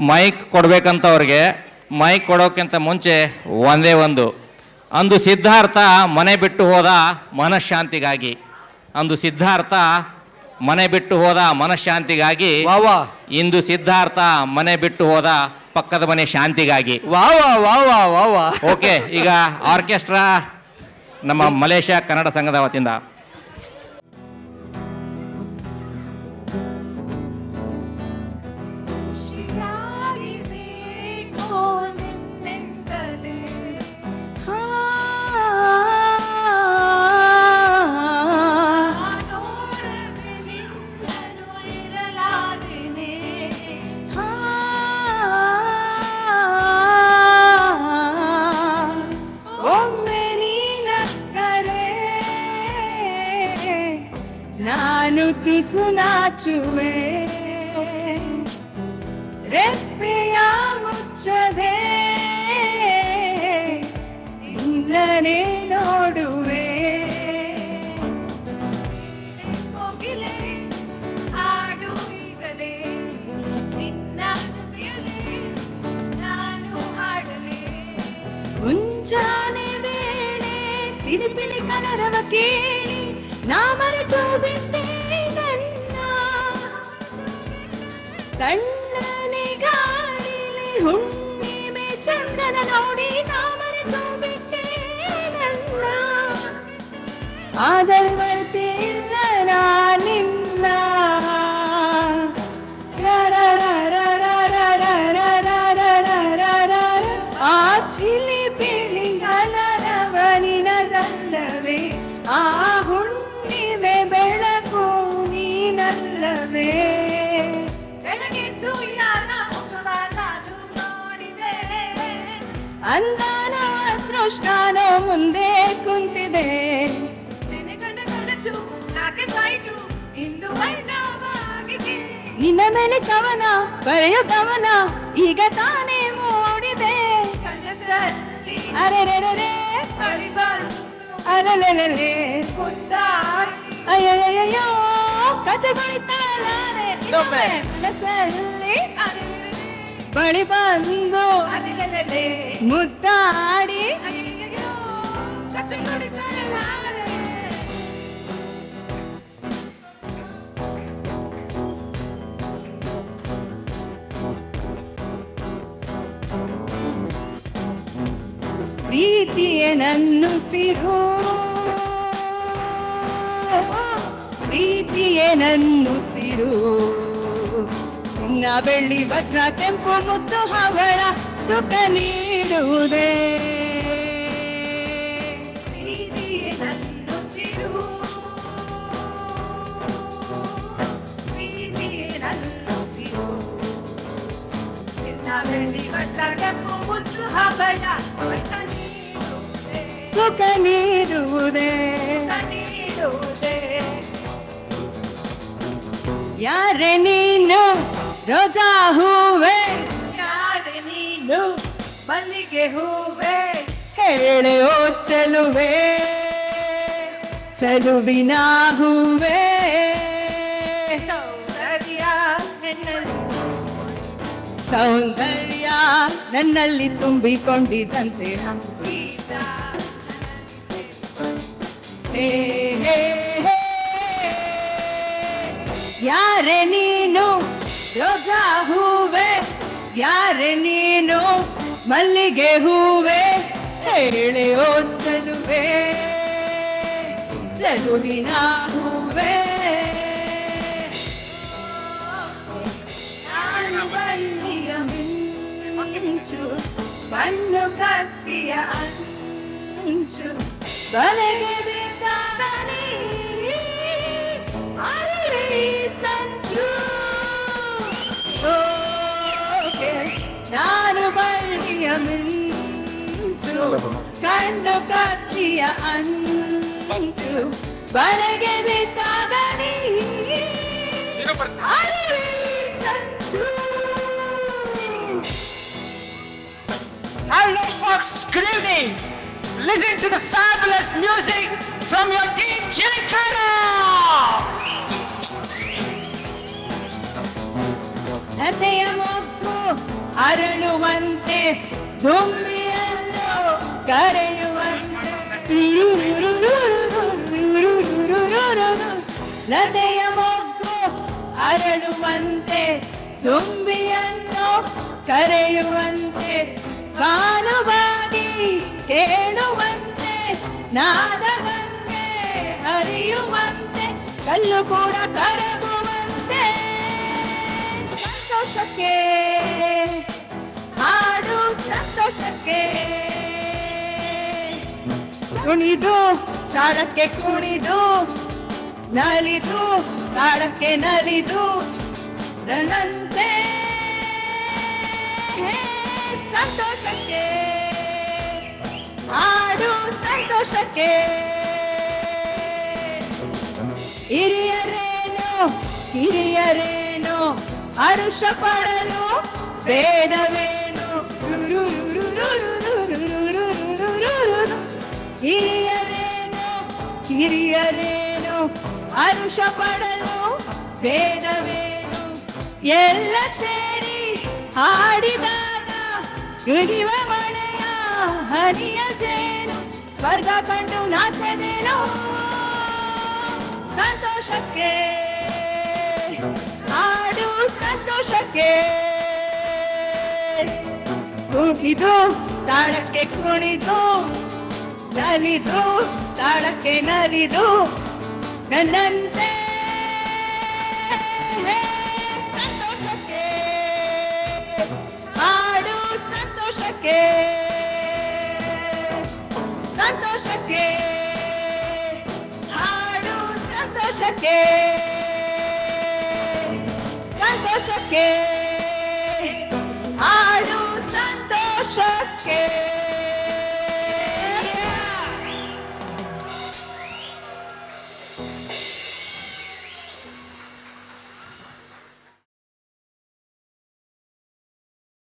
Mic ಕೊಡಬೇಕಂತ ಅವ್ರಿಗೆ mic ಕೊಡೋಕ್ಕಿಂತ ಮುಂಚೆ ಒಂದೇ ಒಂದು, ಅಂದು ಸಿದ್ಧಾರ್ಥ ಮನೆ ಬಿಟ್ಟು ಹೋದ ಮನಃಶಾಂತಿಗಾಗಿ, ಅಂದು ಸಿದ್ಧಾರ್ಥ ಮನೆ ಬಿಟ್ಟು ಹೋದ ಮನಃಶಾಂತಿಗಾಗಿ, ವಾ ವಾ ಇಂದು ಸಿದ್ಧಾರ್ಥ ಮನೆ ಬಿಟ್ಟು ಹೋದ ಪಕ್ಕದ ಮನೆ ಶಾಂತಿಗಾಗಿ. ವಾ ವಾ ವಾ ವಾ ವಾ ವಾ. ಓಕೆ, ಈಗ ಆರ್ಕೆಸ್ಟ್ರಾ ನಮ್ಮ ಮಲೇಷ್ಯಾ ಕನ್ನಡ ಸಂಘದ ವತಿಯಿಂದ ನಾನು ತುಸು ನಾಚುವೆ, ರೆಪ್ಪೆಯ ಮುಚ್ಚದೆ ಇಂದನೇ ನೋಡುವೆ. ಹೋಗಿಲೆ ಹಾಡು ಈಗಲೇ ನಿನ್ನ ಜೊತೆಯಲೇ ನಾನು ಹಾಡಲೇ. ಮುಂಜಾನೆ ವೇಳೆ ಚಿಲಿಪಿಲಿ ಕನರವ ಕೇಳಿ ನಾ ಮರೆತು ಬಿಟ್ಟೆ ನನ್ನ ಕಣ್ಣನೆ ಗಾಳಿಲಿ ಹುಣ್ಣಿಮೆ ಚಂದನ ನೋಡಿ ನಾ ಮರೆತು ಬಿಟ್ಟೆ ನನ್ನ. ಆದರೆ ಮರೆತಿಲ್ಲ ನಾನಿಲ್ಲ, ಆ ಚಿಲಿಪಿಲಿ ಕನರವ ನಿನದಲ್ಲವೇ, ಆ ಹುಣ್ಣಿಮೆ ಬೆಳಕು ನೀನಲ್ಲವೇ. ಬೆಳಗೆದ್ದು ಯಾರ ಮುಖವ ನಾನು ನೋಡಿದೆ, ಅಂದಾನ ಅದೃಷ್ಟನೋ ಮುಂದೆ ಕುಂತಿದೆ. ನಿನಗನ ಕನಸು ಬ್ಲಾಕ್ ಅಂಡ್ ವೈಟ್ ಇಂದು ವರ್ಣವಾಗಿದೆ. ನಿನ್ನ ಮೇಲೆ ಕವನ ಬರೆಯೋ ಕವನ ಈಗ ತಾನೇ ಮೂಡಿದೆ. ಕನಸಲ್ಲಿ ಅರೆರೆರೆ ಅಳಿಬಂದು ಅರಲೆಲೆ ಮುದ್ದಾಡಿ ಅಯ್ಯಯ್ಯೋ ಕಚಗೊಳಿತಾಳೆ ಇನ್ನೊಮ್ಮೆ. ಮನಸ್ಸಲ್ಲಿ ಅಲೆಲೆಲೆ ಬಳಿ ಬಂದು ಅಲೆಲೆಲೆ ಮುದ್ದಾಡಿ ಅಯ್ಯಯ್ಯೋ ಕಚ್ಚಗೊಳಿತಾಳೆ ಲಾಲೆ. ಪ್ರೀತಿಯೇ ನನ್ನುಸಿರು, ಪ್ರೀತಿಯೇ ನನ್ನುಸಿರು, ಚಿನ್ನ ಬೆಳ್ಳಿ ವಜ್ರ ಕೆಂಪು ಮುದ್ದು ಹವಳ ಸುಖ ನೀಡುವುದೇ. ಪ್ರೀತಿಯೇ ನನ್ನುಸಿರು, ಪ್ರೀತಿಯೇ ನನ್ನುಸಿರು, ಚಿನ್ನ ಬೆಳ್ಳಿ ವಜ್ರ ಕೆಂಪು ಮುದ್ದು ಹವಳ ಸುಖ ನೀಡುವುದೇ. ನೀಡುವುದೇ. ಯಾರೆ ನೀನು ರೋಜಾ ಹೂವೆ, ಯಾರೆ ನೀನು ಮಲ್ಲಿಗೆ ಹೂವೆ, ಹೇಳೆ ಓ ಚೆಲುವೆ, ಚೆಲುವಿನ ಹೂವೆ. ಸೌಂದರ್ಯ ನನ್ನಲ್ಲಿ ಸೌಂದರ್ಯ ನನ್ನಲ್ಲಿ ತುಂಬಿಕೊಂಡಿದ್ದಂತೆ. ಗೀತ ಹೇ ಹೇ ಹೇ. ಯಾರೆ ನೀನು ರೋಜಾ ಹೂವೆ, ಯಾರೆ ನೀನು ಮಲ್ಲಿಗೆ ಹೂವೆ, ಹೇಳೆ ಓ ಚೆಲುವೆ, ಚೆಲುವಿನ ಹೂವೆ. ನಾನು ಬಳ್ಳಿಯ ಮಿಂಚು, ಬಣ್ಣು ಕತ್ತಿಯ ಅಂಚು, ಬಲೆಗೆ ಬಿದ್ದಾಗ ನೀ ಅರಳಿ ಸಂಚು. ಓಕೆ, ನಾನು ಬಳ್ಳಿಯ ಮಿಂಚು, ಕಣ್ಣು ಕತ್ತಿಯ ಅಂಚು, ಬಲೆಗೆ ಬಿದ್ದಾಗ ನೀ ಅರಳಿ ಸಂಚು. Hello folks, good evening. Listen to the fabulous music from your team Chikara. ಹೃದಯ ಮೊಗ್ಗ ಮೊಗ್ಗು ಅರಳುವಂತೆ ದುಂಬಿಯನ್ನು ಕರೆಯುವಂತೆ ಲತೆಯ ಮೊಗ್ಗು ಅರಳುವಂತೆ ದುಂಬಿಯನ್ನು ಕರೆಯುವಂತೆ ಕಾಲುವಾಗಿ ಕೇಳುವಂತೆ ನಾದವಂತೆ ಹರಿಯುವಂತೆ ಕಲ್ಲು ಕೂಡ ಕರಗುವಂತೆ ಸಂತೋಷಕ್ಕೆ ಹಾಡು ಸಂತೋಷಕ್ಕೆ ಕುಣಿದು ತಾಳಕ್ಕೆ ಕುಣಿದು ನಲಿದು ತಾಳಕ್ಕೆ ನಲಿದು ನನ್ನಂತೆ ಸಂತೋಷಕ್ಕೆ ಹಾಡು ಸಂತೋಷಕ್ಕೆ ಹಿರಿಯರೇನು ಹರುಷ ಪಡಲು ಬೇಡವೇನು ಹಿರಿಯರೇನು ಹರುಷ ಪಡಲು ಬೇಡವೇನು ಎಲ್ಲ ಸೇರಿ ಹಾಡಿದಾಗ ನುಡಿವ ಮಳೆಯ ಹನಿಯ ಜೇನು ಸ್ವರ್ಗ ಕಂಡು ನಾಚದೇನೋ ಸಂತೋಷಕ್ಕೆ ಹಾಡು ಸಂತೋಷಕ್ಕೆ ಕುಣಿದು ತಾಳಕ್ಕೆ ಕುಣಿದು ನಲಿದು ತಾಳಕ್ಕೆ ನಲಿದು ನನ್ನಂತೆ ಸಂತೋಷಕ್ಕೆ ಹಾಡು ಸಂತೋಷಕ್ಕೆ ಸಂತೋಷಕ್ಕೆ ಹಾಡು ಸಂತೋಷಕ್ಕೆ ಸಂತೋಷಕ್ಕೆ ಹಾಡು ಸಂತೋಷಕ್ಕೆ